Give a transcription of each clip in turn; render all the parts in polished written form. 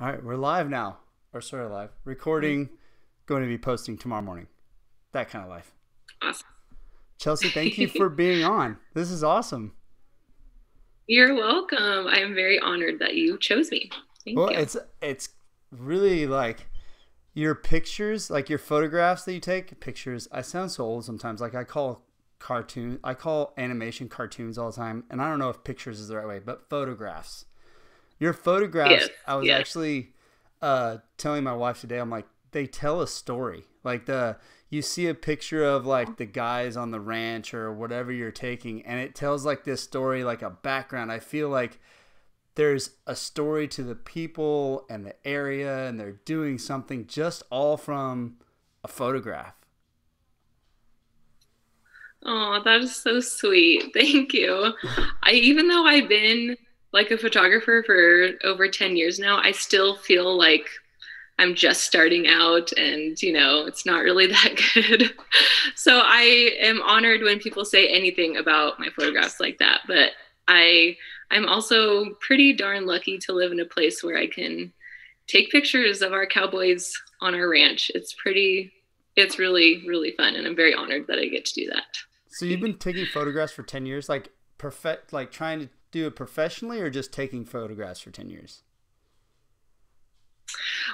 All right, we're live now, or sort of live. Recording, going to be posting tomorrow morning. That kind of life. Awesome. Chelsea, thank you for being on. This is awesome. You're welcome. I am very honored that you chose me. Well, Thank you. it's really like your pictures, like your photographs that you take. Pictures. I sound so old sometimes. Like I call animation cartoons all the time, and I don't know if pictures is the right way, but photographs. Your photographs, Yes, I was yes. actually telling my wife today, I'm like, they tell a story. Like you see a picture of like the guys on the ranch or whatever you're taking, and it tells like this story, like a background. I feel like there's a story to the people and the area, and they're doing something just all from a photograph. Oh, that is so sweet. Thank you. Even though I've been like a photographer for over 10 years now, I still feel like I'm just starting out and, it's not really that good. So I am honored when people say anything about my photographs like that. But I I'm also pretty darn lucky to live in a place where I can take pictures of our cowboys on our ranch. It's really, really fun. And I'm very honored that I get to do that. So you've been taking photographs for 10 years, like perfect, like trying to do it professionally, or just taking photographs for 10 years?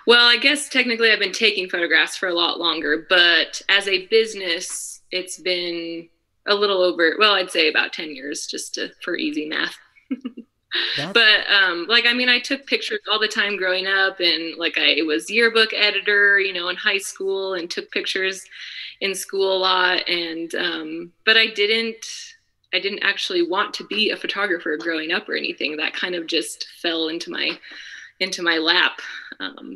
Well, I guess technically I've been taking photographs for a lot longer, but as a business, it's been a little over, well, I'd say about 10 years for easy math. That's But like, I mean, I took pictures all the time growing up, and like I was yearbook editor, in high school, and took pictures in school a lot. And but I didn't actually want to be a photographer growing up or anything. That kind of just fell into my lap.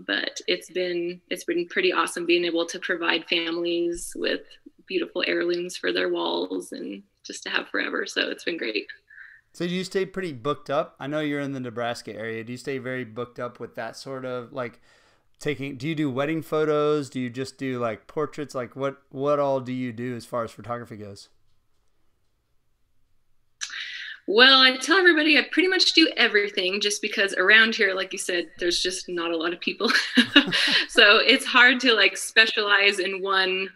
But it's been pretty awesome being able to provide families with beautiful heirlooms for their walls and just to have forever. So it's been great. So do you stay pretty booked up? I know you're in the Nebraska area. Do you stay very booked up with that sort of like taking, do you do wedding photos? Do you just do like portraits? Like what all do you do as far as photography goes? Well, I tell everybody I pretty much do everything just because around here, like you said, there's just not a lot of people. So it's hard to like specialize in one,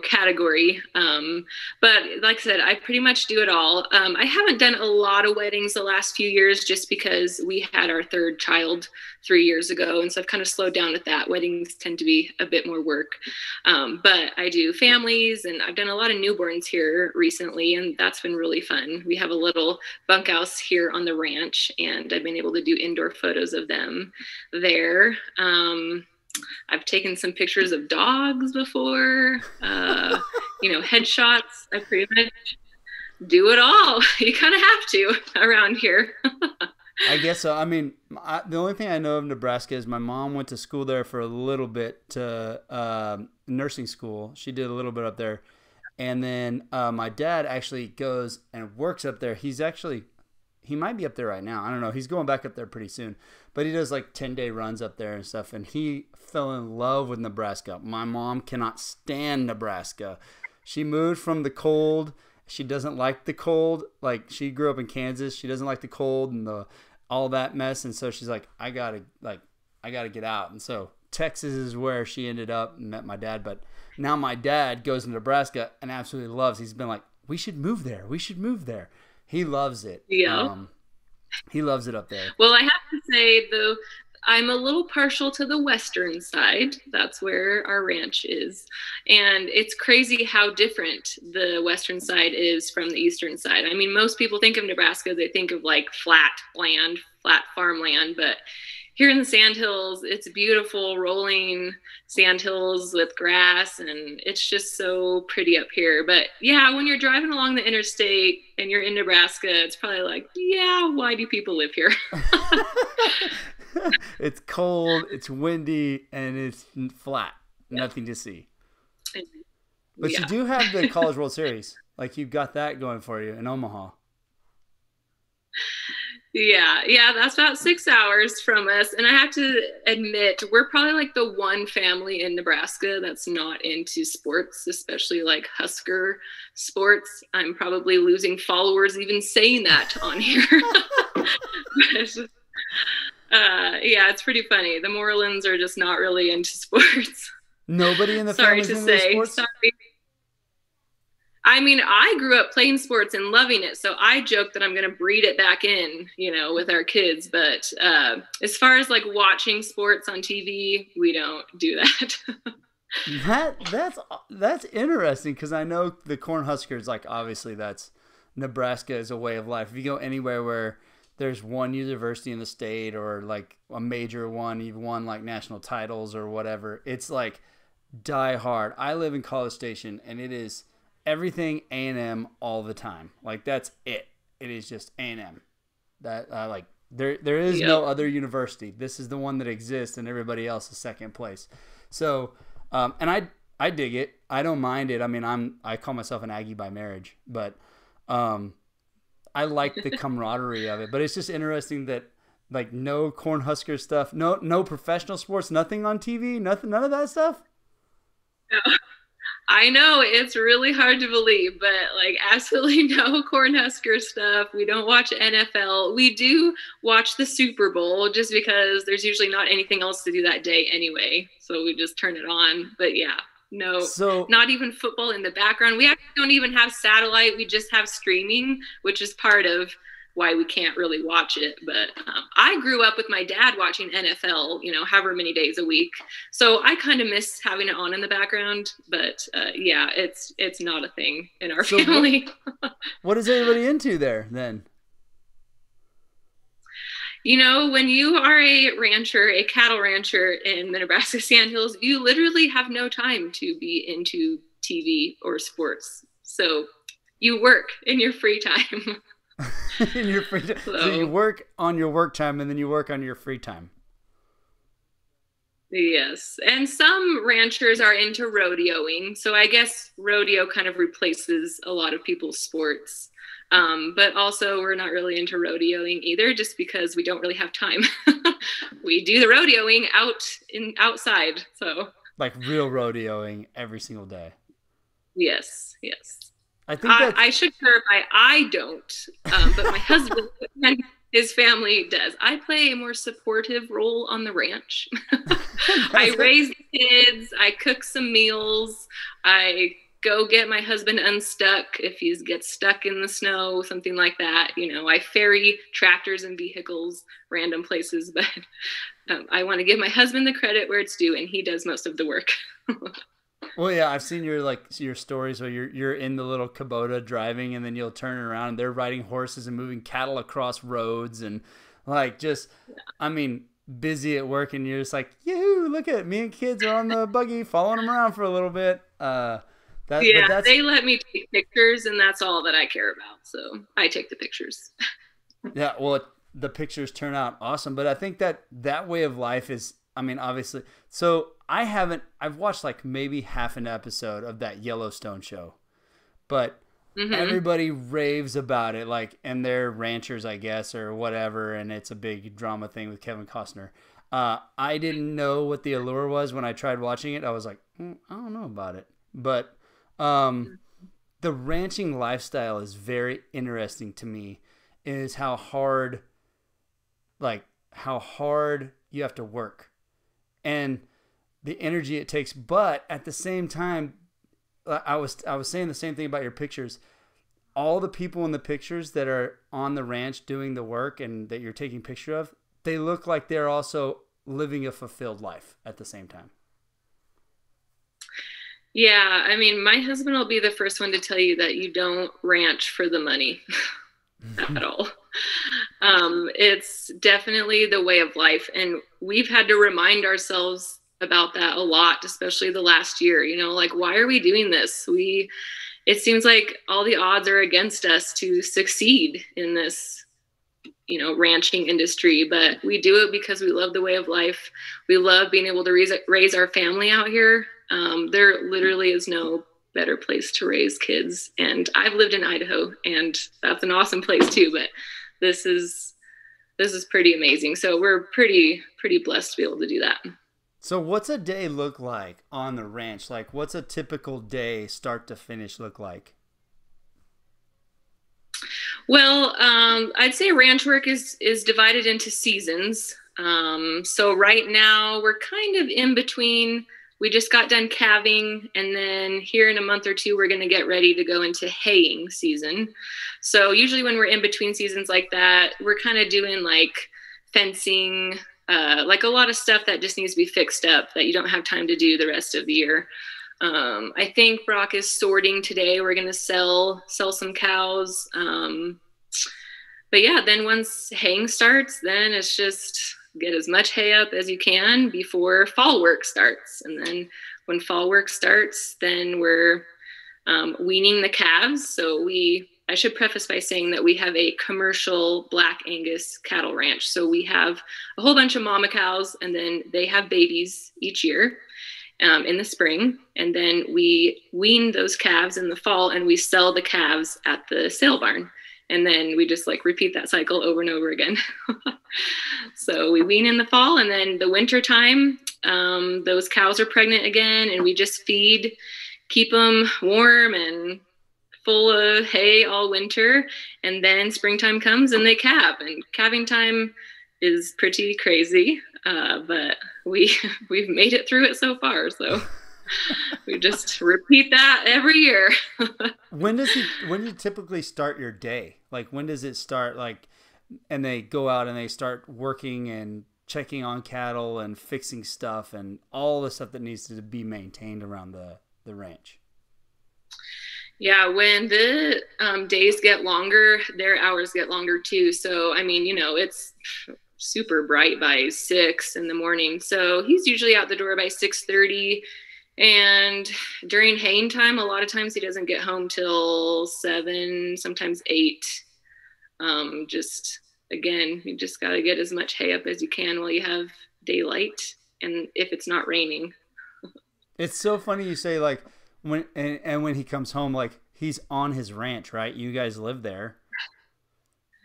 category. But like I said, I pretty much do it all. I haven't done a lot of weddings the last few years just because we had our third child 3 years ago. And so I've kind of slowed down with that. Weddings tend to be a bit more work. But I do families, and I've done a lot of newborns here recently, and that's been really fun. We have a little bunkhouse here on the ranch, and I've been able to do indoor photos of them there. I've taken some pictures of dogs before, headshots. I pretty much do it all. You kind of have to around here. I guess so. I mean, the only thing I know of Nebraska is my mom went to school there for a little bit to nursing school. She did a little bit up there. And then my dad actually goes and works up there. He might be up there right now. I don't know. He's going back up there pretty soon. But he does like 10-day runs up there and stuff. And he fell in love with Nebraska. My mom cannot stand Nebraska. She moved from the cold. She doesn't like the cold. Like, she grew up in Kansas. She doesn't like the cold and all that mess. And so she's like, I gotta get out. And so Texas is where she ended up and met my dad. But now my dad goes to Nebraska and absolutely loves. He's been like, we should move there. We should move there. He loves it. Yeah. He loves it up there. Well, I have to say, though, I'm a little partial to the western side. That's where our ranch is. And it's crazy how different the western side is from the eastern side. I mean, most people think of Nebraska, they think of like flat land, flat farmland, but here in the sandhills, it's beautiful rolling sandhills with grass, and it's just so pretty up here. But yeah, when you're driving along the interstate and you're in Nebraska, it's probably like, yeah, why do people live here? It's cold, it's windy, and it's flat. Yeah. Nothing to see. But you Yeah. do have the College World Series. Like, you've got that going for you in Omaha. Yeah, that's about 6 hours from us. And I have to admit, we're probably like the one family in Nebraska that's not into sports, especially like Husker sports. I'm probably losing followers even saying that on here. Yeah, it's pretty funny. The Morelands are just not really into sports. Nobody in the Sorry family's to into the say. sports? Sorry. I mean, I grew up playing sports and loving it, so I joke that I'm going to breed it back in, with our kids. But as far as like watching sports on TV, we don't do that. That's interesting because I know the Cornhuskers, like obviously that's Nebraska is a way of life. If you go anywhere where there's one university in the state or like a major one, you've won like national titles or whatever, it's like die hard. I live in College Station and it is everything A&M all the time. Like that's it. It is just A&M. That like there is Yep. no other university. This is the one that exists and everybody else is second place. So and I dig it. I don't mind it. I mean, I call myself an Aggie by marriage, but I like the camaraderie of it. But it's just interesting that like no Cornhusker stuff, no professional sports, nothing on TV, nothing, none of that stuff. I know it's really hard to believe, but like absolutely no Cornhusker stuff. We don't watch NFL. We do watch the Super Bowl just because there's usually not anything else to do that day anyway. So we just turn it on. But yeah, no, So not even football in the background. We actually don't even have satellite. We just have streaming, which is part of why we can't really watch it. But I grew up with my dad watching NFL, however many days a week. So I kind of miss having it on in the background. But yeah, it's not a thing in our so family. what is everybody into there then? When you are a rancher, a cattle rancher in the Nebraska Sandhills, you literally have no time to be into TV or sports. So you work in your free time. In your free time. So you So work on your work time and then you work on your free time. yes. And some ranchers are into rodeoing. So I guess rodeo kind of replaces a lot of people's sports. But also, we're not really into rodeoing either, just because we don't really have time. We do the rodeoing outside. So Like real rodeoing every single day. yes, yes. I think that's I should clarify, I don't, but my husband and his family does. I play a more supportive role on the ranch. I raise the kids, I cook some meals, I go get my husband unstuck if he gets stuck in the snow, something like that. I ferry tractors and vehicles random places, but I want to give my husband the credit where it's due, and he does most of the work. well, yeah, I've seen your stories where you're in the little Kubota driving, and then you'll turn around and they're riding horses and moving cattle across roads, and like just, I mean, busy at work, and you're just like, yoo, look at it. Me and kids are on the buggy, following them around for a little bit. But Yeah, that's they let me take pictures, and that's all that I care about. So I take the pictures. yeah. Well, the pictures turn out awesome, but I think that way of life is, I mean, obviously. So I've watched like maybe half an episode of that Yellowstone show, but Hmm. everybody raves about it, like, and they're ranchers, I guess, or whatever, and it's a big drama thing with Kevin Costner. I didn't know what the allure was when I tried watching it. I was like, I don't know about it, but um, the ranching lifestyle is very interesting to me. Is how hard you have to work and the energy it takes. But at the same time, I was saying the same thing about your pictures. All the people in the pictures that are on the ranch doing the work and that you're taking picture of, they look like they're also living a fulfilled life at the same time. Yeah, I mean, my husband will be the first one to tell you that you don't ranch for the money at all. It's definitely the way of life. And we've had to remind ourselves about that a lot, especially the last year. Like, why are we doing this? It seems like all the odds are against us to succeed in this, ranching industry, but we do it because we love the way of life. We love being able to raise our family out here. There literally is no better place to raise kids. And I've lived in Idaho, and that's an awesome place too, but this is pretty amazing. So we're pretty blessed to be able to do that. So what's a day look like on the ranch? Like what's a typical day start to finish look like? Well, I'd say ranch work is divided into seasons. So right now we're kind of in between. We just got done calving, and then here in a month or two, we're going to get ready to go into haying season. So usually when we're in between seasons like that, we're kind of doing like fencing, like a lot of stuff that just needs to be fixed up that you don't have time to do the rest of the year. I think Brock is sorting today. We're going to sell some cows. But yeah, then once haying starts, then it's just get as much hay up as you can before fall work starts. And then when fall work starts, then we're weaning the calves. So I should preface by saying that we have a commercial Black Angus cattle ranch. So we have a whole bunch of mama cows, and then they have babies each year in the spring. And then we wean those calves in the fall, and we sell the calves at the sale barn. And then we just like repeat that cycle over and over again. So we wean in the fall, and then the winter time, those cows are pregnant again, and we just keep them warm and full of hay all winter. And then springtime comes and they calve, and calving time is pretty crazy. But we've made it through it so far. So we just repeat that every year. When do you typically start your day? Like, when does it start? Like, and they go out and they start working and checking on cattle and fixing stuff and all the stuff that needs to be maintained around the ranch. Yeah, when the days get longer, their hours get longer too. So, I mean, it's super bright by 6 in the morning. So he's usually out the door by 6:30. And during haying time, a lot of times he doesn't get home till 7, sometimes 8. Just again, you just got to get as much hay up as you can while you have daylight, and if it's not raining. It's so funny you say like when he comes home, like he's on his ranch, right? You guys live there.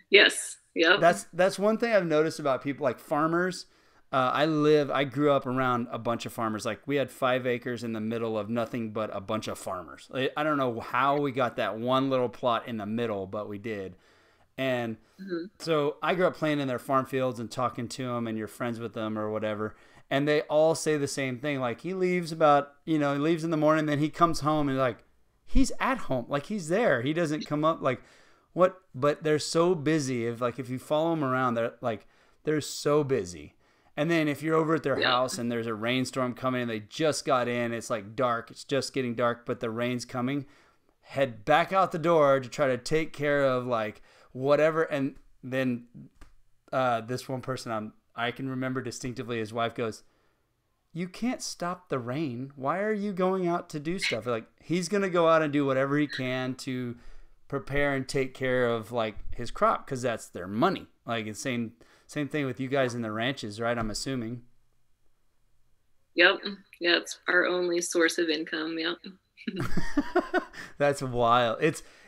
Yes. Yep. That's one thing I've noticed about people like farmers. I grew up around a bunch of farmers. Like we had 5 acres in the middle of nothing but a bunch of farmers. I don't know how we got that one little plot in the middle, but we did. And so I grew up playing in their farm fields and talking to them, and you're friends with them or whatever. And they all say the same thing. Like he leaves he leaves in the morning, then he comes home and like, he's at home. Like he's there. He doesn't come up like what, but they're so busy. If you follow them around, they're so busy. And then if you're over at their house and there's a rainstorm coming and they just got in, it's like dark. It's just getting dark, but the rain's coming. Head back out the door to try to take care of like whatever. And then this one person I can remember distinctively, his wife goes, "You can't stop the rain. Why are you going out to do stuff?" Like he's going to go out and do whatever he can to prepare and take care of like his crop, because that's their money. Like it's same thing with you guys in the ranches, right? I'm assuming. Yep. Yeah, it's our only source of income. Yep. That's wild.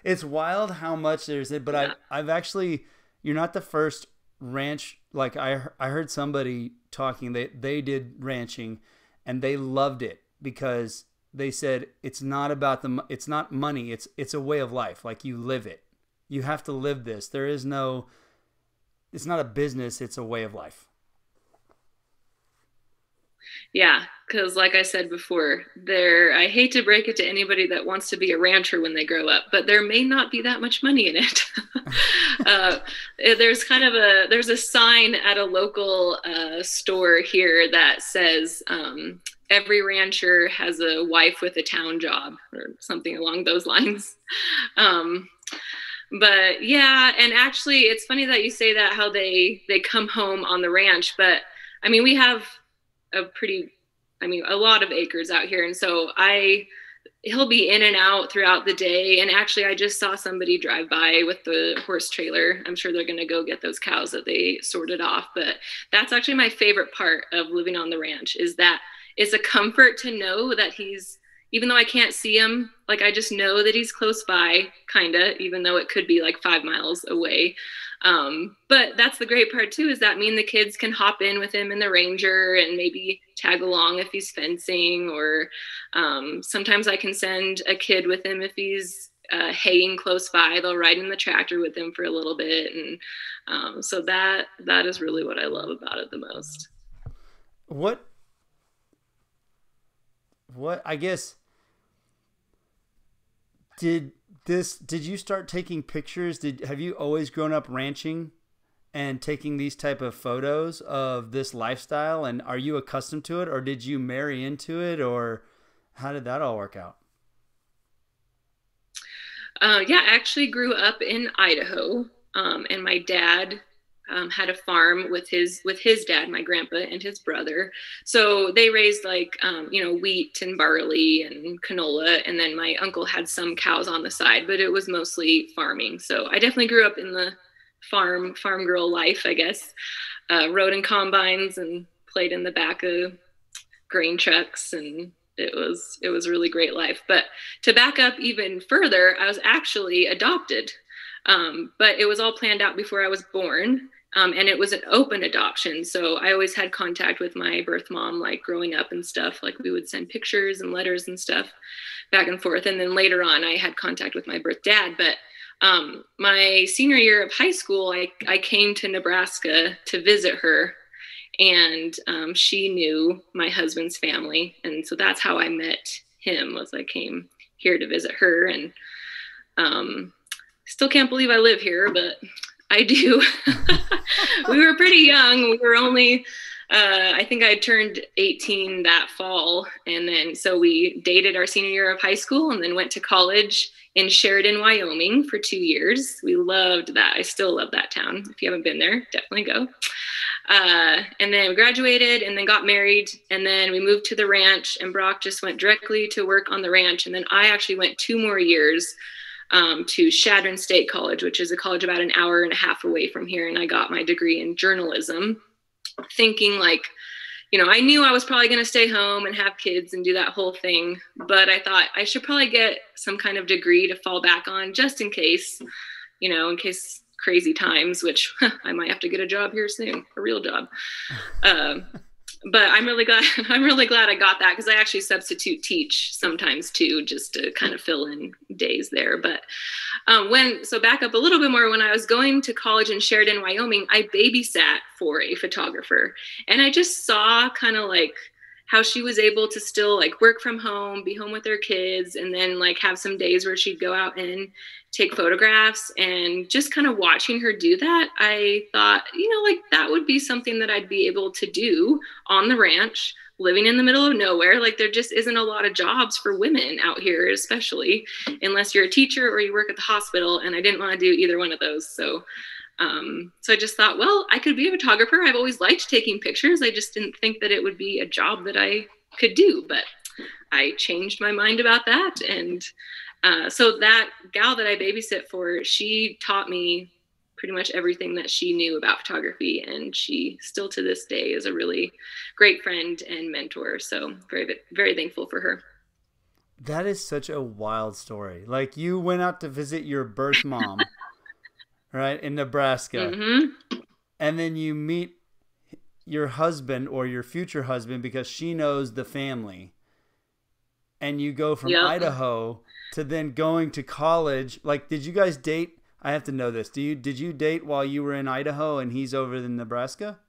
It's wild how much there's it, but yeah. I've actually, you're not the first ranch. Like I heard somebody talking, they did ranching and they loved it because they said it's not about it's not money. It's a way of life. Like you live it. You have to live this. It's not a business. It's a way of life. Yeah, because like I said before, I hate to break it to anybody that wants to be a rancher when they grow up, but there may not be that much money in it. There's a sign at a local store here that says every rancher has a wife with a town job or something along those lines. But yeah, and actually it's funny that you say that, how they come home on the ranch, but I mean, we have a lot of acres out here. And so he'll be in and out throughout the day. And actually I just saw somebody drive by with the horse trailer. I'm sure they're going to go get those cows that they sorted off. But that's actually my favorite part of living on the ranch, is that it's a comfort to know that even though I can't see him, like I just know that he's close by, kind of, even though it could be like 5 miles away. But that's the great part too, is that me and the kids can hop in with him in the Ranger and maybe tag along if he's fencing, or sometimes I can send a kid with him if he's haying close by. They'll ride in the tractor with them for a little bit. And so that is really what I love about it the most. What I guess did you start taking pictures? Have you always grown up ranching and taking these type of photos of this lifestyle, and are you accustomed to it, or did you marry into it, or how did that all work out? Yeah, I actually grew up in Idaho, and my dad had a farm with his dad, my grandpa, and his brother. So they raised like wheat and barley and canola, and then my uncle had some cows on the side, but it was mostly farming. So I definitely grew up in the farm girl life, I guess. Rode in combines and played in the back of grain trucks, and it was a really great life. But to back up even further, I was actually adopted. But it was all planned out before I was born. And it was an open adoption. So I always had contact with my birth mom, like growing up and stuff. Like we would send pictures and letters and stuff back and forth. And then later on, I had contact with my birth dad. But my senior year of high school, I came to Nebraska to visit her. And she knew my husband's family. And so that's how I met him, was I came here to visit her. And still can't believe I live here, but I do. We were pretty young. We were only, I think I turned 18 that fall. And then, so we dated our senior year of high school and then went to college in Sheridan, Wyoming for 2 years. We loved that. I still love that town. If you haven't been there, definitely go. And then we graduated and then got married. And then we moved to the ranch, and Brock just went directly to work on the ranch. And then I actually went 2 more years to Chadron State College, which is a college about an hour and a half away from here. And I got my degree in journalism, thinking like, I knew I was probably going to stay home and have kids and do that whole thing. But I thought I should probably get some kind of degree to fall back on just in case, in case crazy times, which I might have to get a job here soon, a real job. But I'm really glad I got that, because I actually substitute teach sometimes too, just to kind of fill in days there. But so back up a little bit more, when I was going to college in Sheridan, Wyoming, I babysat for a photographer, and I just saw kind of like how she was able to still like work from home, be home with her kids, and then like have some days where she'd go out and take photographs. And just kind of watching her do that, I thought, like that would be something that I'd be able to do on the ranch, living in the middle of nowhere. Like there just isn't a lot of jobs for women out here, especially unless you're a teacher or you work at the hospital. And I didn't want to do either one of those. So I just thought, well, I could be a photographer. I've always liked taking pictures. I just didn't think that it would be a job that I could do, but I changed my mind about that. And so that gal that I babysit for, she taught me pretty much everything that she knew about photography. And she still to this day is a really great friend and mentor. So very, very thankful for her. That is such a wild story. Like you went out to visit your birth mom, right, in Nebraska. Mm-hmm. And then you meet your husband or your future husband because she knows the family. And you go from Idaho to then going to college. Like, did you guys date? I have to know this. Did you date while you were in Idaho and he's over in Nebraska?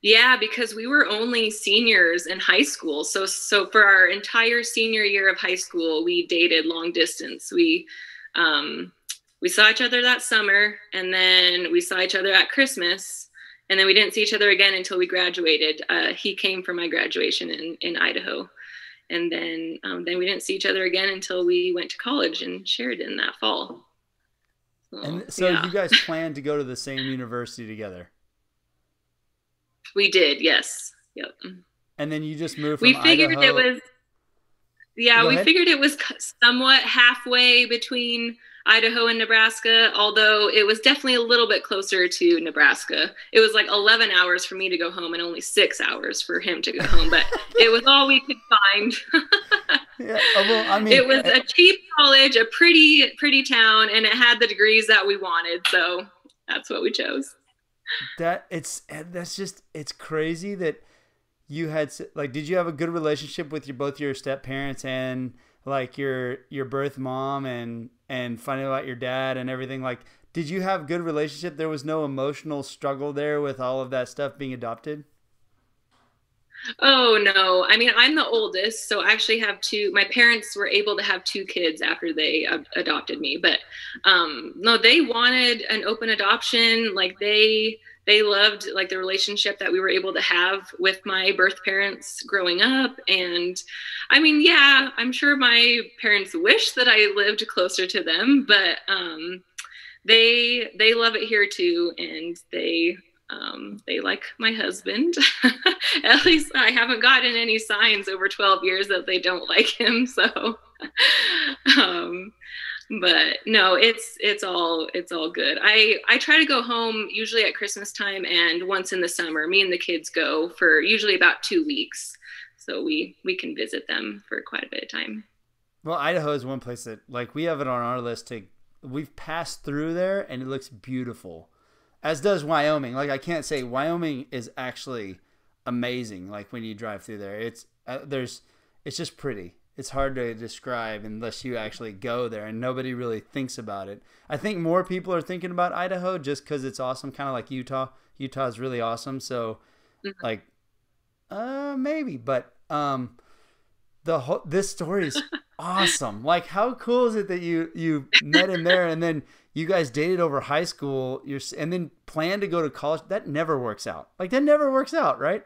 Yeah, because we were only seniors in high school. So for our entire senior year of high school, we dated long distance. We saw each other that summer, and then we saw each other at Christmas, and then we didn't see each other again until we graduated. He came for my graduation in Idaho. And then we didn't see each other again until we went to college in Sheridan that fall. So you guys planned to go to the same university together? We did, yes. Yep. And then you just moved from Idaho? We figured it was somewhat halfway between Idaho and Nebraska, although it was definitely a little bit closer to Nebraska. It was like 11 hours for me to go home and only 6 hours for him to go home, but it was all we could find. Yeah, well, I mean, it was a cheap college, a pretty town, and it had the degrees that we wanted, so that's what we chose. It's crazy that you had, like, did you have a good relationship with both your step parents and like your birth mom and finding out your dad and everything. Like, did you have good relationship? There was no emotional struggle there with all of that stuff being adopted? Oh no. I mean, I'm the oldest, so I actually have two. My parents were able to have two kids after they adopted me, but no, they wanted an open adoption. Like they loved like the relationship that we were able to have with my birth parents growing up. And I mean, yeah, I'm sure my parents wish that I lived closer to them, but they love it here too, and they like my husband. At least I haven't gotten any signs over 12 years that they don't like him. So, um, but no, it's all good. I try to go home usually at Christmas time and once in the summer. Me and the kids go for usually about 2 weeks, so we can visit them for quite a bit of time. Well, Idaho is one place that like we have it on our list to. We've passed through there and it looks beautiful, as does Wyoming. Like I can't say Wyoming is actually amazing. Like when you drive through there, it's just pretty. It's hard to describe unless you actually go there, and nobody really thinks about it. I think more people are thinking about Idaho just because it's awesome, kind of like Utah. Utah is really awesome, so like maybe, but this story is awesome. Like, how cool is it that you met him there, and then you guys dated over high school, and then plan to go to college? That never works out. Like, that never works out, right?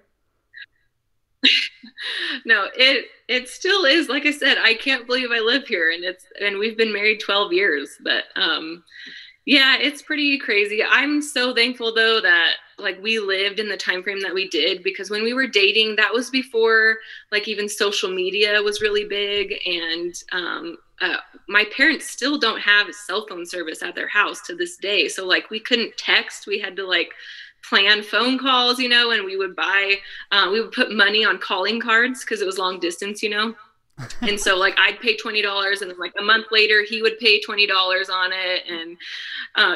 No, it still is. Like I said, I can't believe I live here, and we've been married 12 years. But yeah, it's pretty crazy. I'm so thankful though that like we lived in the time frame that we did, because when we were dating, that was before like even social media was really big, and my parents still don't have cell phone service at their house to this day. So like we couldn't text. We had to like plan phone calls, and we would put money on calling cards because it was long distance, and so like I'd pay $20, and then like a month later he would pay $20 on it, and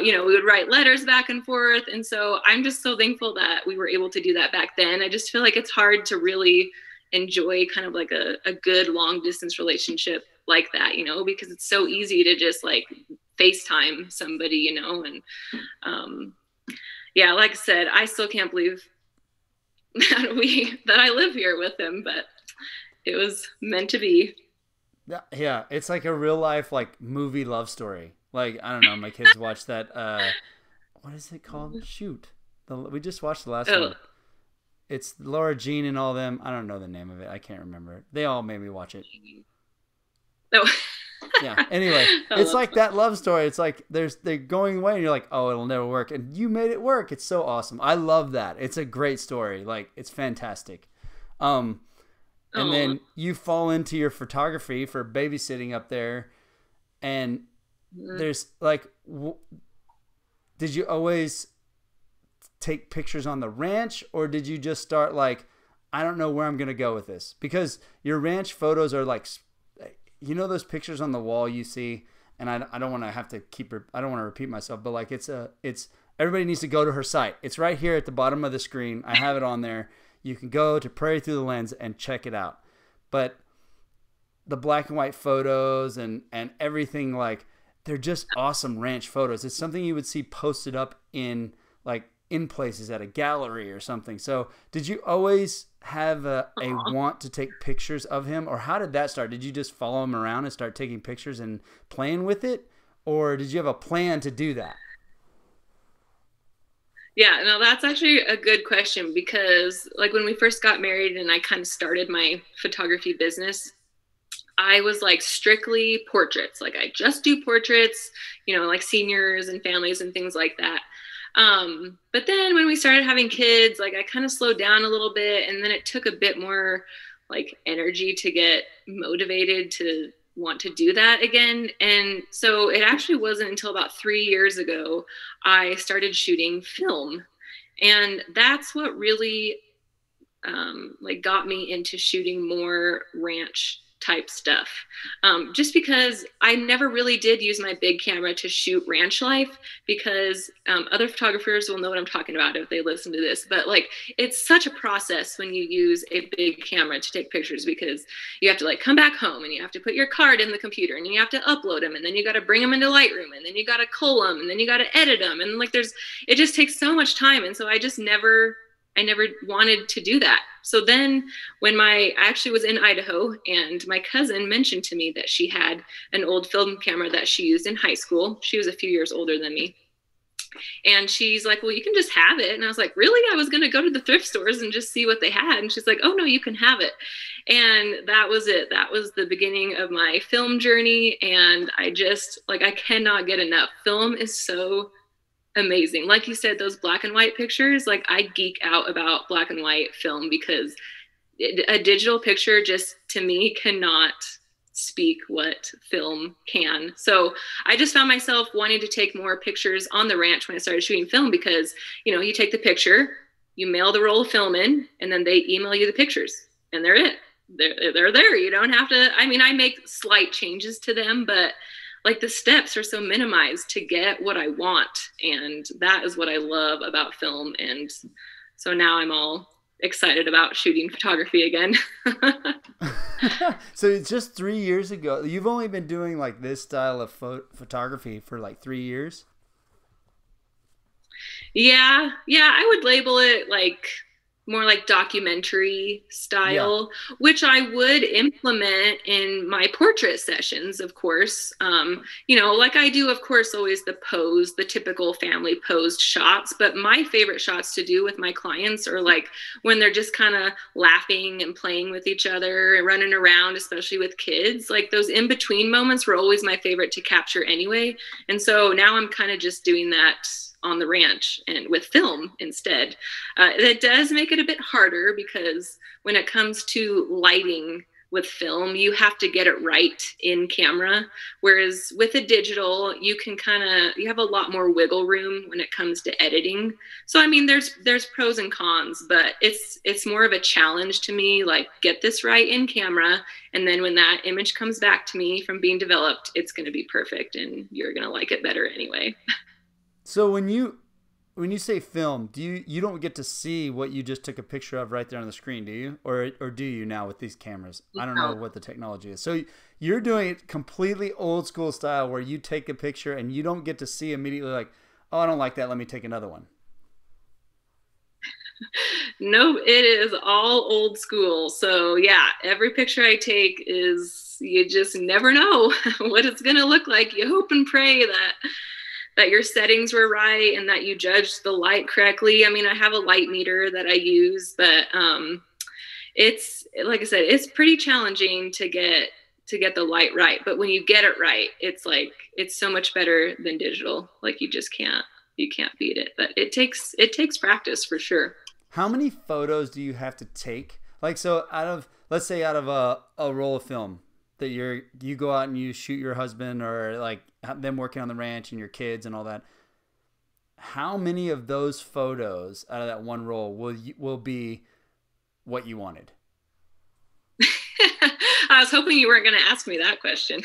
we would write letters back and forth. And so I'm just so thankful that we were able to do that back then. I just feel like it's hard to really enjoy kind of like a good long distance relationship like that, because it's so easy to just like FaceTime somebody, and yeah, like I said, I still can't believe that I live here with him, but it was meant to be. Yeah, it's like a real life like movie love story. Like, I don't know, my kids watch that what is it called? Shoot. We just watched the last one. It's Laura Jean and all them. I don't know the name of it. I can't remember it. They all made me watch it. No. Yeah. Anyway, it's like that love story. It's like they're going away, and you're like, oh, it'll never work, and you made it work. It's so awesome. I love that. It's a great story. Like, it's fantastic. And then you fall into your photography for babysitting up there, and there's like, did you always take pictures on the ranch, or did you just start like, I don't know where I'm gonna go with this? Because your ranch photos are like, those pictures on the wall you see, and I don't want to have to I don't want to repeat myself, but like it's everybody needs to go to her site. It's right here at the bottom of the screen. I have it on there. You can go to Prairie Through the Lens and check it out. But the black and white photos and everything, like, they're just awesome ranch photos. It's something you would see posted up in places at a gallery or something. So did you always have a want to take pictures of him, or how did that start? Did you just follow him around and start taking pictures and playing with it, or did you have a plan to do that? Yeah, no, that's actually a good question, because like when we first got married and I kind of started my photography business, I was like strictly portraits. Like I just do portraits, like seniors and families and things like that. But then when we started having kids, like I kind of slowed down a little bit, and then it took a bit more like energy to get motivated to want to do that again. And so it actually wasn't until about 3 years ago I started shooting film, and that's what really like got me into shooting more ranch type stuff. Just because I never really did use my big camera to shoot ranch life, because other photographers will know what I'm talking about if they listen to this. But like, it's such a process when you use a big camera to take pictures, because you have to like come back home and you have to put your card in the computer and you have to upload them, and then you got to bring them into Lightroom, and then you got to cull them, and then you got to edit them, and like it just takes so much time. And so I never wanted to do that. So then when I actually was in Idaho, and my cousin mentioned to me that she had an old film camera that she used in high school. She was a few years older than me. And she's like, well, you can just have it. And I was like, really? I was going to go to the thrift stores and just see what they had. And she's like, oh no, you can have it. And that was it. That was the beginning of my film journey. And I cannot get enough. Film is so amazing. Like you said, those black and white pictures, like I geek out about black and white film, because a digital picture just to me cannot speak what film can. So I just found myself wanting to take more pictures on the ranch when I started shooting film, because you take the picture, you mail the roll of film in, and then they email you the pictures, and they're there. You don't have to, I make slight changes to them, but like the steps are so minimized to get what I want. And that is what I love about film. And so now I'm all excited about shooting photography again. So it's just 3 years ago. You've only been doing like this style of photography for like 3 years? Yeah. I would label it like more like documentary style, yeah, which I would implement in my portrait sessions, of course. Like I do, of course, always the typical family posed shots. But my favorite shots to do with my clients are like when they're just kind of laughing and playing with each other and running around, especially with kids. Like those in-between moments were always my favorite to capture anyway. And so now I'm kind of just doing that on the ranch and with film instead. That does make it a bit harder, because when it comes to lighting with film, you have to get it right in camera. Whereas with a digital, you have a lot more wiggle room when it comes to editing. So, there's pros and cons, but it's more of a challenge to me, like get this right in camera. And then when that image comes back to me from being developed, it's going to be perfect and you're going to like it better anyway. So when you say film, you don't get to see what you just took a picture of right there on the screen, do you? Or do you now with these cameras? I don't know what the technology is. So you're doing it completely old school style, where you take a picture and you don't get to see immediately like, oh, I don't like that, let me take another one. No, it is all old school. So yeah, every picture I take you just never know what it's going to look like. You hope and pray that your settings were right and that you judged the light correctly. I have a light meter that I use, but it's, like I said, it's pretty challenging to get the light right. But when you get it right, it's so much better than digital. Like you can't beat it. But it takes practice for sure. How many photos do you have to take? Like, so let's say out of a roll of film that you go out and you shoot your husband, or like them working on the ranch and your kids and all that, how many of those photos out of that one roll will be what you wanted? I was hoping you weren't going to ask me that question.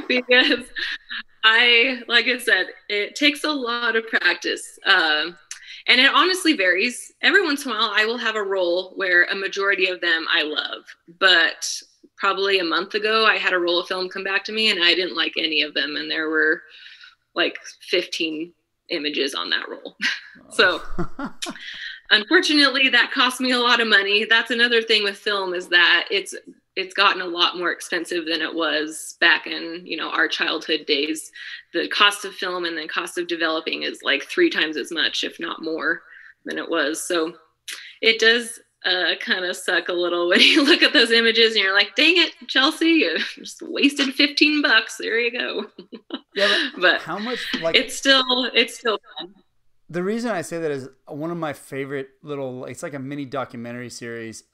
Because like I said, it takes a lot of practice. And it honestly varies. Every once in a while, I will have a roll where a majority of them I love, but probably a month ago, I had a roll of film come back to me and I didn't like any of them. And there were like 15 images on that roll. Oh. So unfortunately, that cost me a lot of money. That's another thing with film, is that it's gotten a lot more expensive than it was back in, our childhood days. The cost of film and the cost of developing is like 3 times as much, if not more, than it was. So it does kind of suck a little when you look at those images and you're like, dang it, Chelsie, you just wasted $15. There you go. Yeah, but how much, like, it's still fun. The reason I say that is one of my favorite it's like a mini documentary series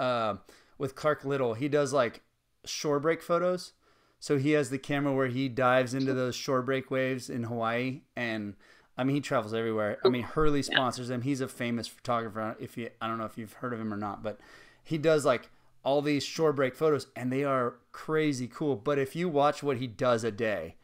with Clark Little. He does like shore break photos. So he has the camera where he dives into those shore break waves in Hawaii, and he travels everywhere. Hurley sponsors him. He's a famous photographer. I don't know if you've heard of him or not, but he does like all these shore break photos, and they are crazy cool. But if you watch what he does a day,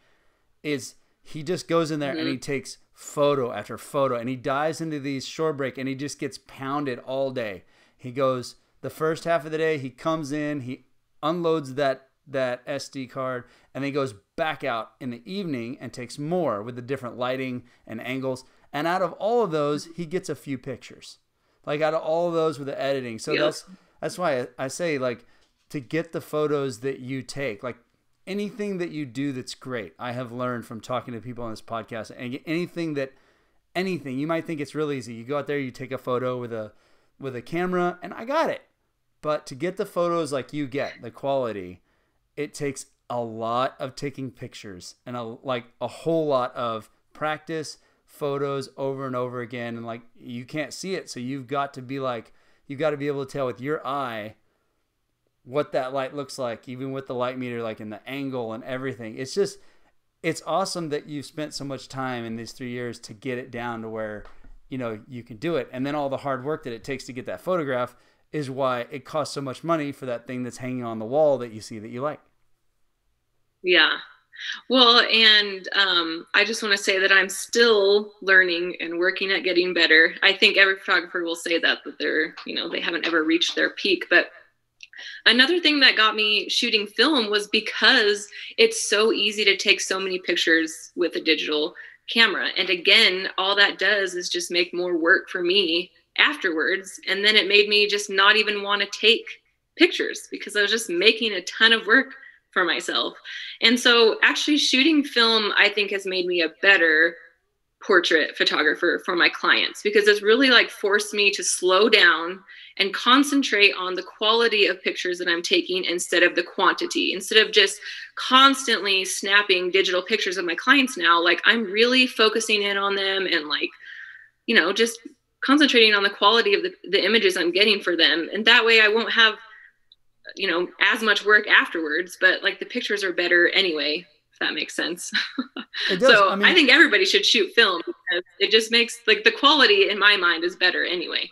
is he just goes in there and he takes photo after photo, and he dives into these shore break, and he just gets pounded all day. He goes the first half of the day, he comes in, he unloads that SD card, and then he goes back out in the evening and takes more with the different lighting and angles. And out of all of those, he gets a few pictures. Like out of all of those with the editing. So that's why I say, like, to get the photos that you take, like anything that you do that's great. I have learned from talking to people on this podcast, and anything you might think it's really easy. You go out there, you take a photo with a camera, and I got it. But to get the photos like you get, the quality, it takes a lot of taking pictures and a whole lot of practice, photos over and over again. And like, you can't see it. So you've got to be able to tell with your eye what that light looks like, even with the light meter, like in the angle and everything. It's awesome that you've spent so much time in these 3 years to get it down to where, you can do it. And then all the hard work that it takes to get that photograph is why it costs so much money for that thing that's hanging on the wall that you see that you like. Yeah. Well, and I just want to say that I'm still learning and working at getting better. I think every photographer will say that they're, they haven't ever reached their peak. But another thing that got me shooting film was because it's so easy to take so many pictures with a digital camera. And again, all that does is just make more work for me afterwards. And then it made me just not even want to take pictures because I was just making a ton of work for myself. And so actually shooting film, I think, has made me a better portrait photographer for my clients, because it's really like forced me to slow down and concentrate on the quality of pictures that I'm taking instead of the quantity. Instead of just constantly snapping digital pictures of my clients now, like I'm really focusing in on them and like, just concentrating on the quality of the images I'm getting for them. And that way I won't have, as much work afterwards, but like the pictures are better anyway, if that makes sense. It does. So I think everybody should shoot film because it just makes like the quality in my mind is better anyway.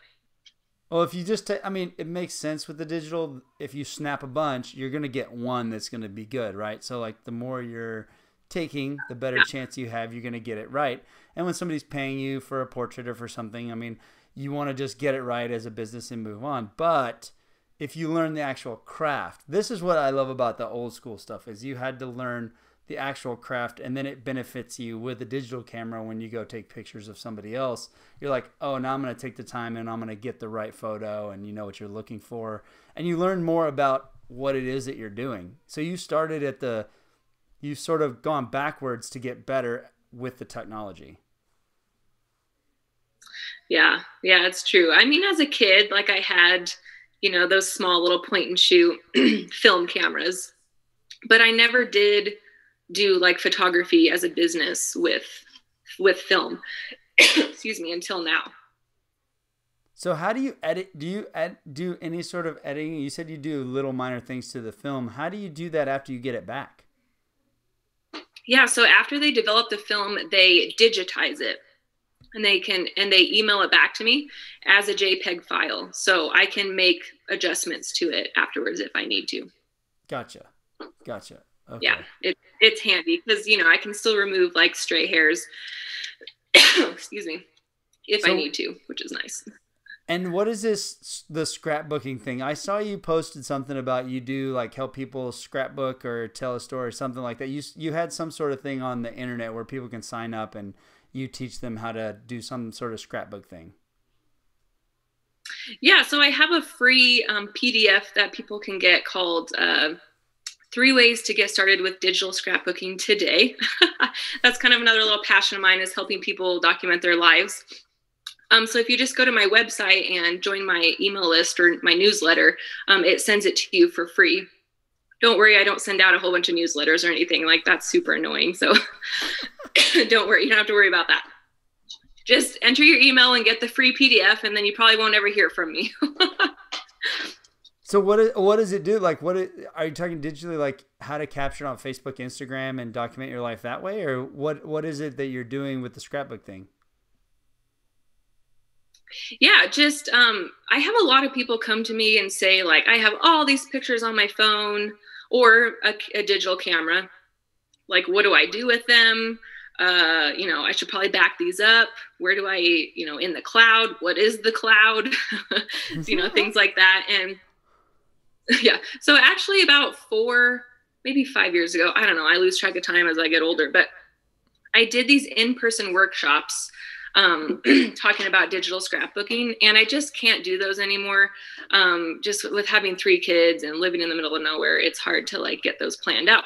Well, if you just it makes sense with the digital. If you snap a bunch, you're going to get one that's going to be good, right? So like the more you're taking, the better chance you have you're going to get it right. And when somebody's paying you for a portrait or for something, you want to just get it right as a business and move on. But if you learn the actual craft, this is what I love about the old school stuff, is you had to learn the actual craft, and then it benefits you with the digital camera when you go take pictures of somebody else. You're like, oh, now I'm going to take the time and I'm going to get the right photo, and you know what you're looking for. And you learn more about what it is that you're doing. So you started you've sort of gone backwards to get better with the technology. Yeah, it's true. As a kid, like I had, those small little point and shoot film cameras, but I never did do like photography as a business with film, excuse me, until now. So how do you edit? Do you do any sort of editing? You said you do little minor things to the film. How do you do that after you get it back? Yeah. So after they develop the film, they digitize it. And they email it back to me as a JPEG file. So I can make adjustments to it afterwards if I need to. Gotcha. Okay. Yeah, it's handy because, I can still remove like stray hairs, excuse me, if I need to, which is nice. And what is the scrapbooking thing? I saw you posted something about you do like help people scrapbook or tell a story or something like that. You had some sort of thing on the internet where people can sign up and you teach them how to do some sort of scrapbook thing. Yeah, so I have a free PDF that people can get called 3 Ways to Get Started with Digital Scrapbooking Today. That's kind of another little passion of mine, is helping people document their lives. So if you just go to my website and join my email list or my newsletter, it sends it to you for free. Don't worry, I don't send out a whole bunch of newsletters or anything. Like, that's super annoying. So don't worry, you don't have to worry about that. Just enter your email and get the free PDF, and then you probably won't ever hear from me. So what does it do? Like, are you talking digitally, like how to capture it on Facebook, Instagram, and document your life that way? Or what is it that you're doing with the scrapbook thing? Yeah, just I have a lot of people come to me and say like I have all these pictures on my phone or a digital camera. Like, what do I do with them? I should probably back these up. Where do I, in the cloud? What is the cloud? Things like that. And yeah, so actually about 4, maybe 5 years ago, I don't know, I lose track of time as I get older, but I did these in-person workshops talking about digital scrapbooking, and I just can't do those anymore. Just with having 3 kids and living in the middle of nowhere, it's hard to like get those planned out.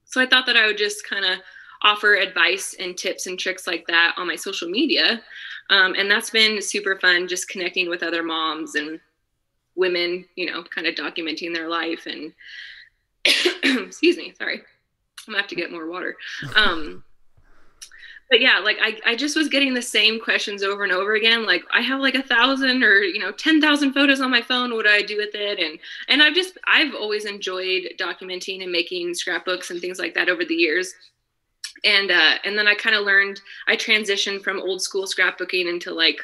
So I thought that I would just kind of offer advice and tips and tricks like that on my social media. And that's been super fun, just connecting with other moms and women, kind of documenting their life and excuse me, sorry, I'm gonna have to get more water. But yeah, like I just was getting the same questions over and over again. Like I have like 1,000 or 10,000 photos on my phone. What do I do with it? And I've always enjoyed documenting and making scrapbooks and things like that over the years. And then I kind of learned, I transitioned from old school scrapbooking into like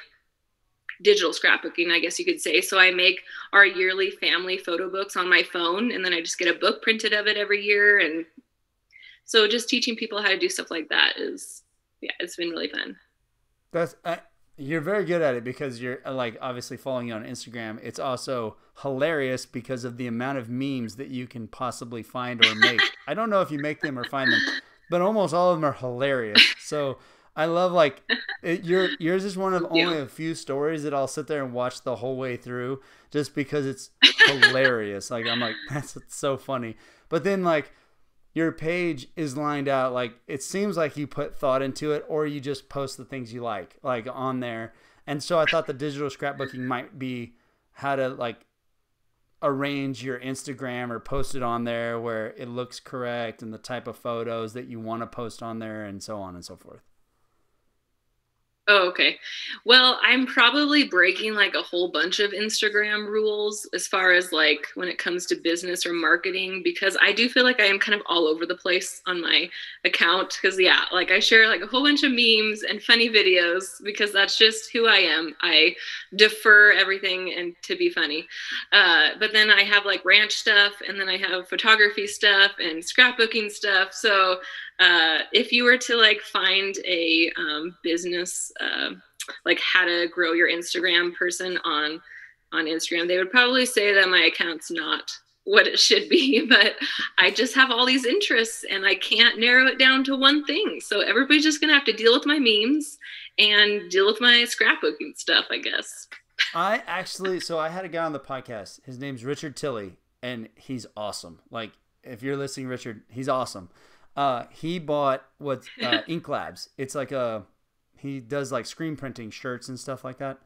digital scrapbooking, I guess you could say. So I make our yearly family photo books on my phone, and then I just get a book printed of it every year. And so just teaching people how to do stuff like that it's been really fun. You're very good at it because you're like obviously following you on Instagram. It's also hilarious because of the amount of memes that you can possibly find or make. I don't know if you make them or find them, but almost all of them are hilarious. So I love like yours is one of only a few stories that I'll sit there and watch the whole way through just because it's hilarious. Like I'm like, that's so funny. But then like your page is lined out like it seems like you put thought into it, or you just post the things you like on there. And so I thought the digital scrapbooking might be how to like arrange your Instagram or post it on there where it looks correct and the type of photos that you want to post on there and so on and so forth. Oh, okay. Well, I'm probably breaking like a whole bunch of Instagram rules as far as like when it comes to business or marketing, because I do feel like I am kind of all over the place on my account. Because yeah, like I share like a whole bunch of memes and funny videos because that's just who I am. I defer everything and to be funny. But then I have like ranch stuff, and then I have photography stuff and scrapbooking stuff. So if you were to like find a business, like how to grow your Instagram person on Instagram, they would probably say that my account's not what it should be, but I just have all these interests and I can't narrow it down to one thing. So everybody's just gonna have to deal with my memes and deal with my scrapbooking stuff, I guess. I had a guy on the podcast. His name's Richard Tilley, and he's awesome. Like if you're listening, Richard, he's awesome. He bought Ink Labs. It's like he does like screen printing shirts and stuff like that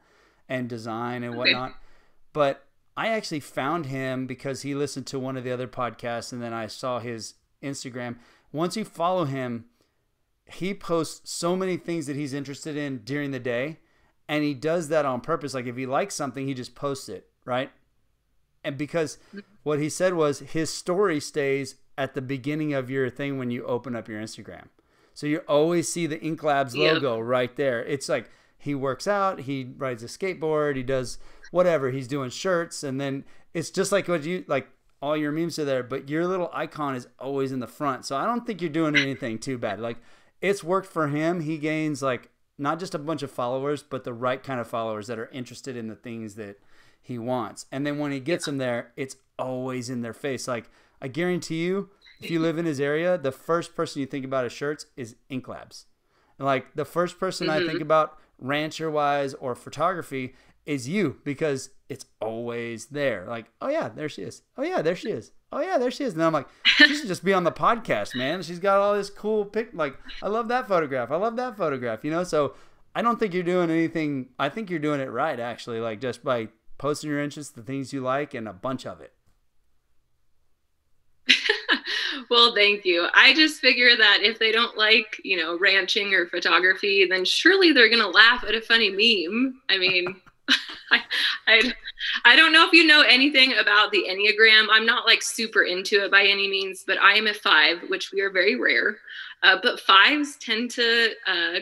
and design and whatnot. But I actually found him because he listened to one of the other podcasts, and then I saw his Instagram. Once you follow him, he posts so many things that he's interested in during the day, and he does that on purpose. Like if he likes something, he just posts it, right? And because what he said was his story stays at the beginning of your thing when you open up your Instagram. So you always see the Ink Labs logo right there. It's like he works out, he rides a skateboard, he does whatever, he's doing shirts, and then it's just like what you like all your memes are there, but your little icon is always in the front. So I don't think you're doing anything too bad. Like it's worked for him. He gains like not just a bunch of followers, but the right kind of followers that are interested in the things that he wants. And then when he gets them there, it's always in their face. Like I guarantee you, if you live in his area, the first person you think about as shirts is Ink Labs. Like the first person I think about rancher wise or photography is you, because it's always there. Like, oh yeah, there she is. Oh yeah, there she is. Oh yeah, there she is. And then I'm like, she should just be on the podcast, man. She's got all this cool pic. Like, I love that photograph. I love that photograph. So I don't think you're doing anything. I think you're doing it right, actually. Like just by posting your interests, the things you like, and a bunch of it. Well, thank you. I just figure that if they don't like, ranching or photography, then surely they're going to laugh at a funny meme. I mean, I don't know if you know anything about the Enneagram. I'm not like super into it by any means, but I am a 5, which we are very rare. But fives tend to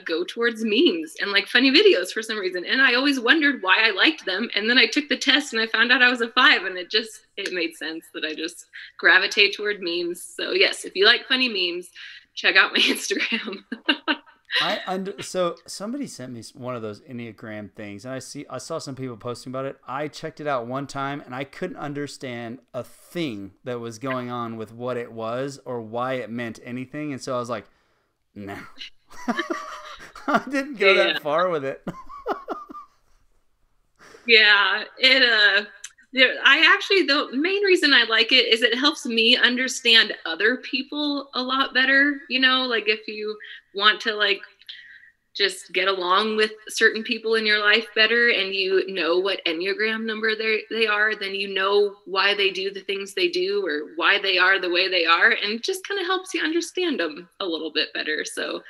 go towards memes and like funny videos for some reason. And I always wondered why I liked them. And then I took the test and I found out I was a five, and it made sense that I just gravitate toward memes. So yes, if you like funny memes, check out my Instagram. So somebody sent me one of those Enneagram things, and I saw some people posting about it. I checked it out one time, and I couldn't understand a thing that was going on with what it was or why it meant anything. And so I was like, no, I didn't go that far with it. The main reason I like it is it helps me understand other people a lot better. You know, like if you want to like just get along with certain people in your life better, and you know what Enneagram number they are, then you know why they do the things they do or why they are the way they are, and it just kind of helps you understand them a little bit better. So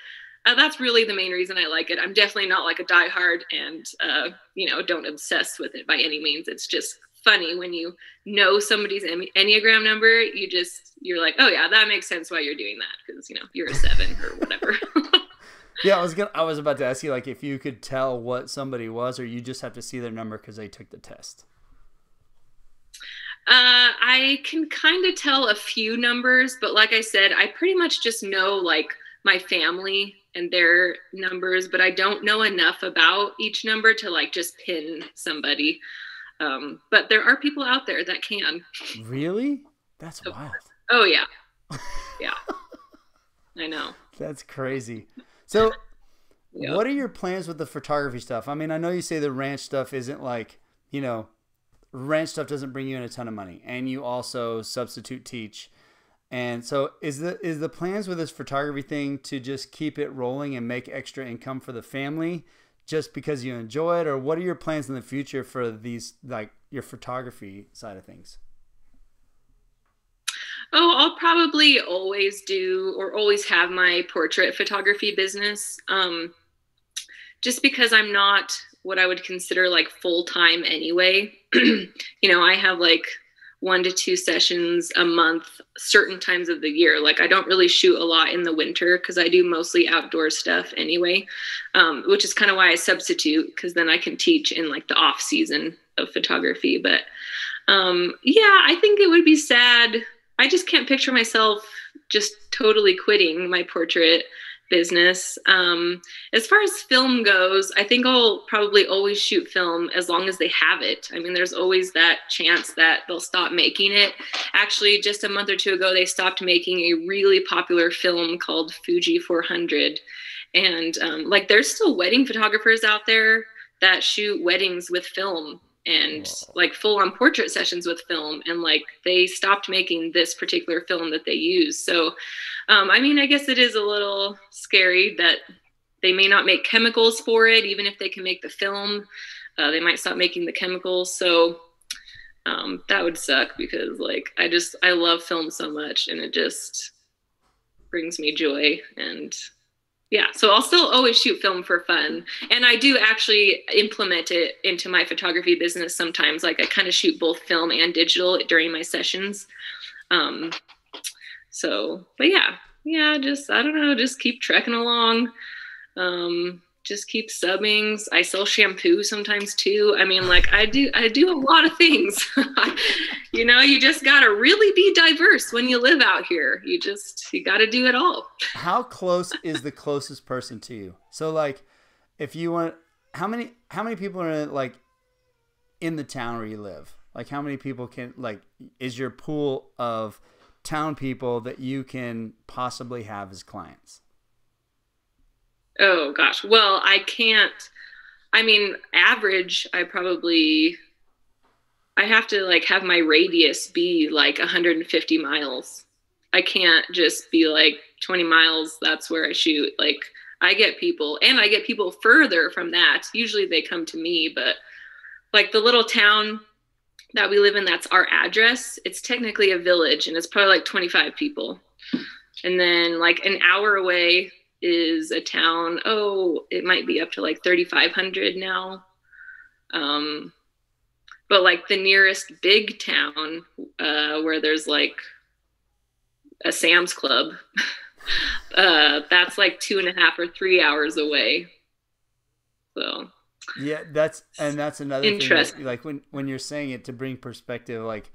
that's really the main reason I like it. I'm definitely not like a diehard and, don't obsess with it by any means. It's just funny when you know somebody's Enneagram number, you're like, oh yeah, that makes sense why you're doing that. Cause you're a 7 or whatever. Yeah. I was about to ask you, like, if you could tell what somebody was, or you just have to see their number cause they took the test. I can kind of tell a few numbers, but like I said, I pretty much just know like my family and their numbers, but I don't know enough about each number to like just pin somebody. But there are people out there that can. Really? That's wild. Oh yeah. Yeah. I know. That's crazy. So what are your plans with the photography stuff? I mean, I know you say the ranch stuff isn't like, ranch stuff doesn't bring you in a ton of money, and you also substitute teach. And so is the plans with this photography thing to just keep it rolling and make extra income for the family just because you enjoy it? Or what are your plans in the future for these, like your photography side of things? Oh, I'll probably always do or always have my portrait photography business. Just because I'm not what I would consider like full-time anyway. I have like 1 to 2 sessions a month, certain times of the year. Like I don't really shoot a lot in the winter because I do mostly outdoor stuff anyway, which is kind of why I substitute, because then I can teach in like the off season of photography. But I think it would be sad. I just can't picture myself just totally quitting my portrait business. As far as film goes, I think I'll probably always shoot film as long as they have it. I mean, there's always that chance that they'll stop making it. Actually, just a month or 2 ago, they stopped making a really popular film called Fuji 400. And there's still wedding photographers out there that shoot weddings with film and like full on portrait sessions with film. And like they stopped making this particular film that they use. So I guess it is a little scary that they may not make chemicals for it. Even if they can make the film, they might stop making the chemicals. So that would suck because like, I love film so much and it just brings me joy. And yeah, so I'll still always shoot film for fun. And I do actually implement it into my photography business sometimes. Like I kind of shoot both film and digital during my sessions. But just, I don't know, just keep trekking along. Just keep subbing. I sell shampoo sometimes too. I mean, like I do a lot of things. You just gotta really be diverse when you live out here. You gotta do it all. How close is the closest person to you? So like, if you want, how many people are in the town where you live? Like how many people is your pool of town people that you can possibly have as clients? Oh gosh. Well, average, I have to have my radius be 150 miles. I can't just be 20 miles. That's where I shoot. I get people further from that. Usually they come to me, but the little town that we live in, that's our address. It's technically a village and it's probably 25 people. And then an hour away is a town. Oh, it might be up to 3,500 now. But the nearest big town, where there's a Sam's Club, That's like 2.5 or 3 hours away. So Yeah, that's another thing that, interesting. like, when you're saying it to bring perspective, like,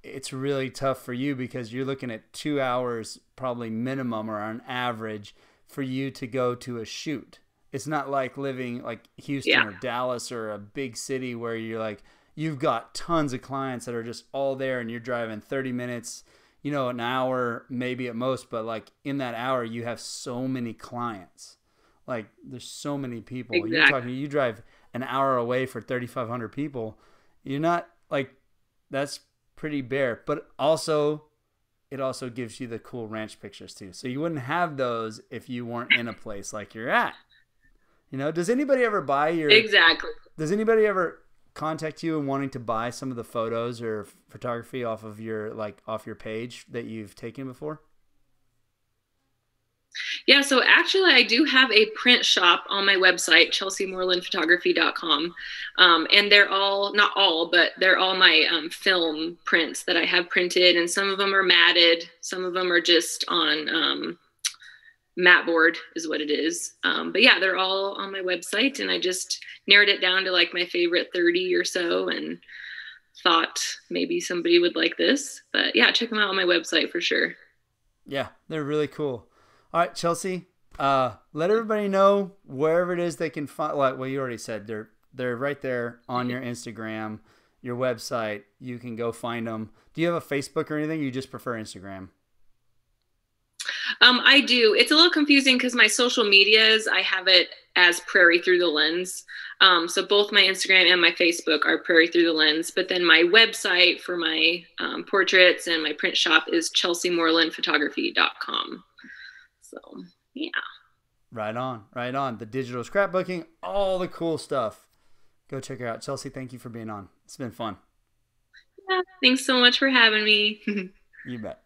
it's really tough for you because you're looking at 2 hours probably minimum or on average for you to go to a shoot. It's not like living like Yeah, Houston or Dallas or a big city where you're like you've got tons of clients that are just all there and you're driving 30 minutes, an hour maybe at most, but like in that hour you have so many clients. Like there's so many people. You're exactly. talking you drive an hour away for 3,500 people. You're not like that's pretty bare, but also it also gives you the cool ranch pictures too. So you wouldn't have those if you weren't in a place like you're at. Does anybody ever buy your Exactly. does anybody ever contact you and wanting to buy some of the photos or photography off of your page that you've taken before? Yeah, so actually, I do have a print shop on my website, chelseamorelandphotography.com. And they're all, not all, but they're all my film prints that I have printed. And some of them are matted, some of them are just on mat board, is what it is. But yeah, they're all on my website. And I just narrowed it down to like my favorite 30 or so and thought maybe somebody would like this. But yeah, check them out on my website for sure. Yeah, they're really cool. All right, Chelsie. Let everybody know wherever it is they can find. Well, you already said they're right there on your Instagram, your website. You can go find them. Do you have a Facebook or anything? You just prefer Instagram? I do. It's a little confusing because my social medias, I have it as Prairie Through the Lens. So both my Instagram and my Facebook are Prairie Through the Lens. But then my website for my portraits and my print shop is chelseamorelandphotography.com. So, yeah. Right on, right on. The digital scrapbooking, all the cool stuff. Go check her out. Chelsie, thank you for being on. It's been fun. Yeah. Thanks so much for having me. You bet.